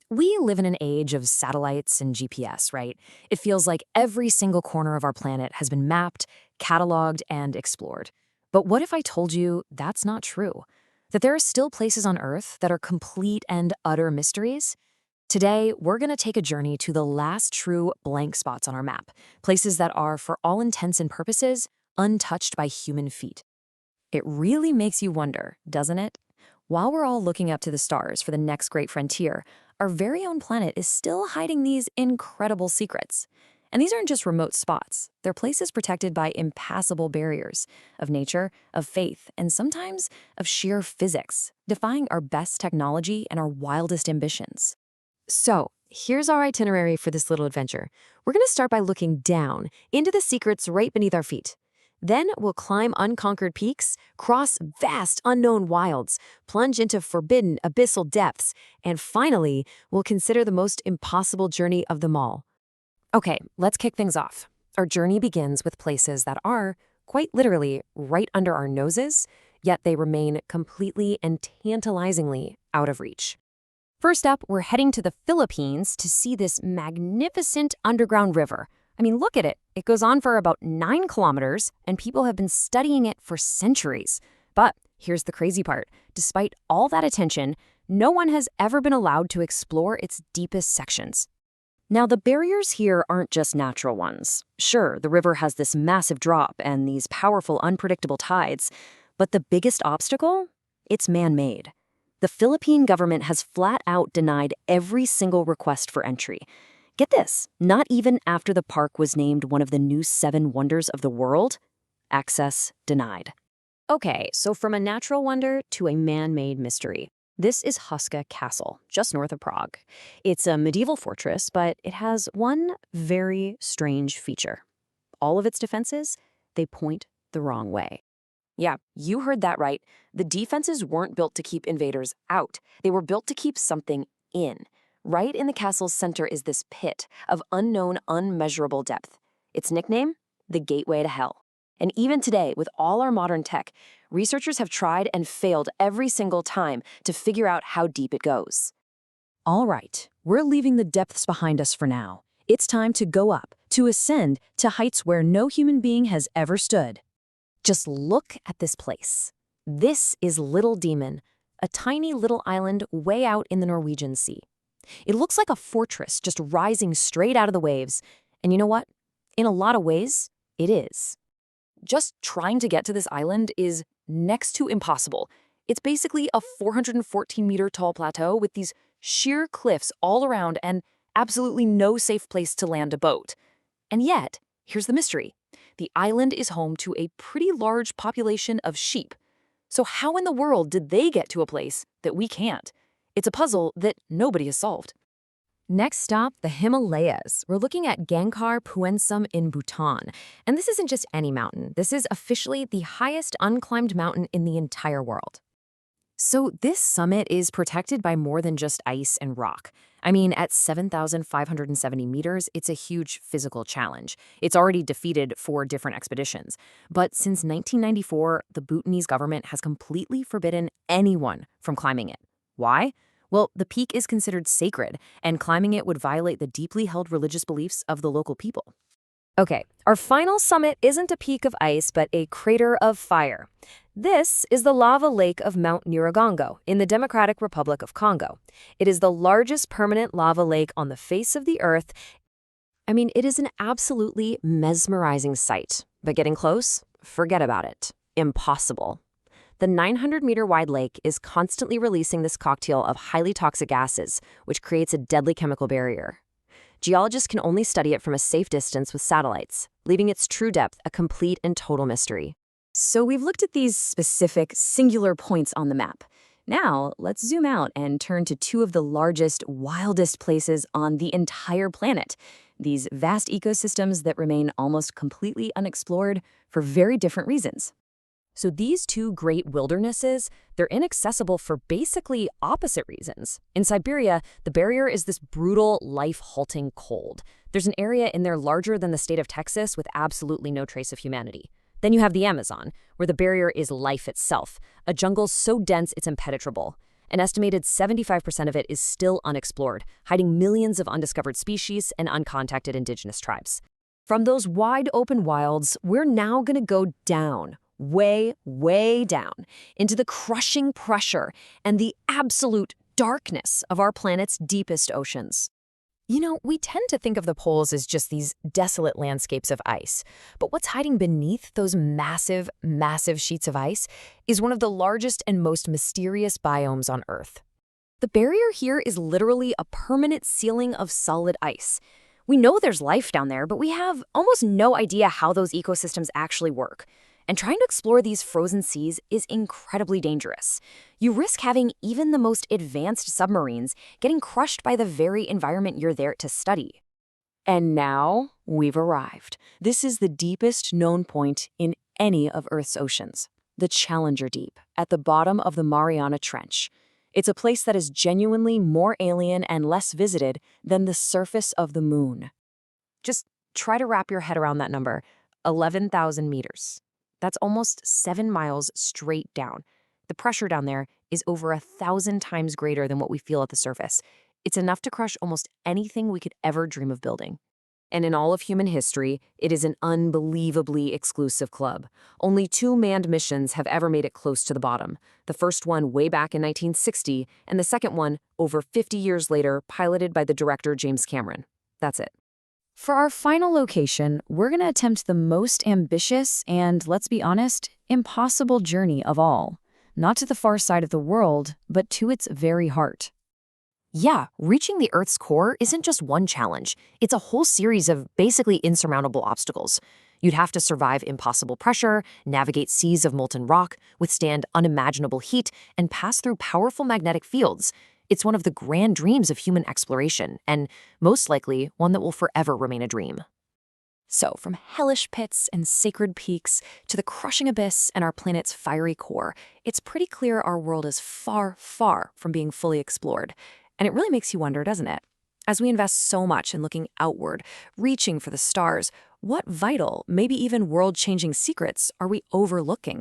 We live in an age of satellites and GPS, right? It feels like every single corner of our planet has been mapped, cataloged, and explored. But what if I told you that's not true? That there are still places on Earth that are complete and utter mysteries? Today, we're going to take a journey to the last true blank spots on our map, places that are, for all intents and purposes, untouched by human feet. It really makes you wonder, doesn't it? While we're all looking up to the stars for the next great frontier, our very own planet is still hiding these incredible secrets. And these aren't just remote spots. They're places protected by impassable barriers of nature, of faith, and sometimes of sheer physics, defying our best technology and our wildest ambitions. So, here's our itinerary for this little adventure. We're going to start by looking down into the secrets right beneath our feet. Then we'll climb unconquered peaks, cross vast unknown wilds, plunge into forbidden abyssal depths, and finally, we'll consider the most impossible journey of them all. Okay, let's kick things off. Our journey begins with places that are, quite literally, right under our noses, yet they remain completely and tantalizingly out of reach. First up, we're heading to the Philippines to see this magnificent underground river. I mean, look at it. It goes on for about 9 kilometers, and people have been studying it for centuries. But here's the crazy part. Despite all that attention, no one has ever been allowed to explore its deepest sections. Now, the barriers here aren't just natural ones. Sure, the river has this massive drop and these powerful, unpredictable tides, but the biggest obstacle? It's man-made. The Philippine government has flat out denied every single request for entry. Get this, not even after the park was named one of the new 7 wonders of the world, access denied. Okay, so from a natural wonder to a man-made mystery. This is Huska Castle, just north of Prague. It's a medieval fortress, but it has one very strange feature. All of its defenses, they point the wrong way. Yeah, you heard that right. The defenses weren't built to keep invaders out. They were built to keep something in. Right in the castle's center is this pit of unknown, unmeasurable depth. Its nickname? The Gateway to Hell. And even today, with all our modern tech, researchers have tried and failed every single time to figure out how deep it goes. All right, we're leaving the depths behind us for now. It's time to go up, to ascend to heights where no human being has ever stood. Just look at this place. This is Little Demon, a tiny little island way out in the Norwegian Sea. It looks like a fortress just rising straight out of the waves. And you know what? In a lot of ways, it is. Just trying to get to this island is next to impossible. It's basically a 414-meter tall plateau with these sheer cliffs all around and absolutely no safe place to land a boat. And yet, here's the mystery. The island is home to a pretty large population of sheep. So how in the world did they get to a place that we can't? It's a puzzle that nobody has solved. Next stop, the Himalayas. We're looking at Gangkhar Puensum in Bhutan. And this isn't just any mountain. This is officially the highest unclimbed mountain in the entire world. So this summit is protected by more than just ice and rock. I mean, at 7,570 meters, it's a huge physical challenge. It's already defeated 4 different expeditions. But since 1994, the Bhutanese government has completely forbidden anyone from climbing it. Why? Well, the peak is considered sacred, and climbing it would violate the deeply held religious beliefs of the local people. Okay, our final summit isn't a peak of ice, but a crater of fire. This is the lava lake of Mount Nyiragongo in the Democratic Republic of Congo. It is the largest permanent lava lake on the face of the earth. I mean, it is an absolutely mesmerizing sight, but getting close? Forget about it. Impossible. The 900-meter-wide lake is constantly releasing this cocktail of highly toxic gases, which creates a deadly chemical barrier. Geologists can only study it from a safe distance with satellites, leaving its true depth a complete and total mystery. So we've looked at these specific, singular points on the map. Now, let's zoom out and turn to 2 of the largest, wildest places on the entire planet. These vast ecosystems that remain almost completely unexplored for very different reasons. So these 2 great wildernesses, they're inaccessible for basically opposite reasons. In Siberia, the barrier is this brutal, life-halting cold. There's an area in there larger than the state of Texas with absolutely no trace of humanity. Then you have the Amazon, where the barrier is life itself, a jungle so dense it's impenetrable. An estimated 75% of it is still unexplored, hiding millions of undiscovered species and uncontacted indigenous tribes. From those wide open wilds, we're now going to go down, way, way down, into the crushing pressure and the absolute darkness of our planet's deepest oceans. You know, we tend to think of the poles as just these desolate landscapes of ice, but what's hiding beneath those massive, massive sheets of ice is one of the largest and most mysterious biomes on Earth. The barrier here is literally a permanent ceiling of solid ice. We know there's life down there, but we have almost no idea how those ecosystems actually work. And trying to explore these frozen seas is incredibly dangerous. You risk having even the most advanced submarines getting crushed by the very environment you're there to study. And now we've arrived. This is the deepest known point in any of Earth's oceans, the Challenger Deep, at the bottom of the Mariana Trench. It's a place that is genuinely more alien and less visited than the surface of the moon. Just try to wrap your head around that number, 11,000 meters. That's almost 7 miles straight down. The pressure down there is over 1,000 times greater than what we feel at the surface. It's enough to crush almost anything we could ever dream of building. And in all of human history, it is an unbelievably exclusive club. Only 2 manned missions have ever made it close to the bottom. The first one way back in 1960, and the second one over 50 years later, piloted by the director James Cameron. That's it. For our final location, we're going to attempt the most ambitious and, let's be honest, impossible journey of all. Not to the far side of the world, but to its very heart. Yeah, reaching the Earth's core isn't just one challenge. It's a whole series of basically insurmountable obstacles. You'd have to survive impossible pressure, navigate seas of molten rock, withstand unimaginable heat, and pass through powerful magnetic fields. It's one of the grand dreams of human exploration, and most likely one that will forever remain a dream. So, from hellish pits and sacred peaks to the crushing abyss and our planet's fiery core, it's pretty clear our world is far, far from being fully explored. And it really makes you wonder, doesn't it? As we invest so much in looking outward, reaching for the stars, what vital, maybe even world-changing secrets are we overlooking?